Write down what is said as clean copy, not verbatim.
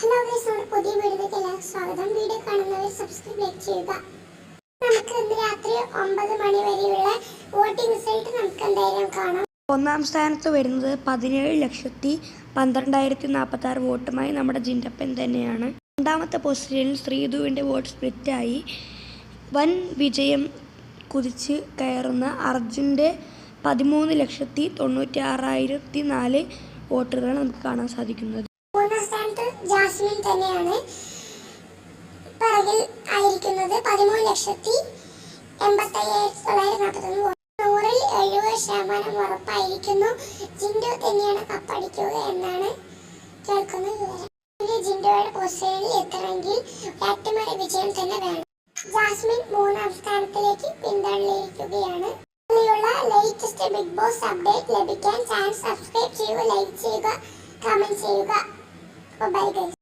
Hello guys, നമ്മുടെ പുതിയ വീഡിയോയിലേക്ക് എല്ലാവർക്കും സ്വാഗതം. വീഡിയോ കാണുന്നവർ സബ്സ്ക്രൈബ് ലൈക്ക് ചെയ്യുക. നമുക്ക് ഇന്ന് രാത്രി 9 മണി വരെയുള്ള വോട്ടിംഗ് റിസൾട്ട് നമുക്ക് എന്തായാലും കാണാം. ഒന്നാം സ്ഥാനത്ത് വരുന്നത് 17,12,046 വോട്ടുമായി നമ്മുടെ ജിൻഡപ്പൻ തന്നെയാണ്. രണ്ടാമത്തെ പൊസിഷനിൽ ശ്രീധുവിൻ്റെ വോട്ട് സ്പ്ലിറ്റായി വൻ വിജയം കുതിച്ച് കയറുന്ന അർജുൻ്റെ 13,96,004 വോട്ടുകളാണ് നമുക്ക് കാണാൻ സാധിക്കുന്നത്. മൂന്നാം സ്ഥാനത്ത് ജാസ്മിൻ തന്നെയാണ് പിറകിൽ ആയിരിക്കുന്നത്. 13,87,941 വോട്ട്. 100-ൽ 70% ഉറപ്പായിരിക്കുന്നു. ജിൻഡോ തന്നെയാണ് കപ്പടിക്കുക എന്നാണ് കേൾക്കുന്ന വിവരം. ജിൻഡോയുടെ പൊസിഷനിൽ എത്തണമെങ്കിൽ അട്ടിമറി വിജയം തന്നെ വേണം. ജാസ്മിൻ മൂന്നാം സ്ഥാനത്തിലേക്ക് പിന്തള്ളിയിരിക്കുകയാണ്. ലേറ്റസ്റ്റ് ബിഗ് ബോസ് അപ്ഡേറ്റ് ലഭിക്കാൻ ചാനൽ സബ്സ്ക്രൈബ് ചെയ്യുക, ലൈക്ക് ചെയ്യുക, കമന്റ് ചെയ്യുക. Bye guys.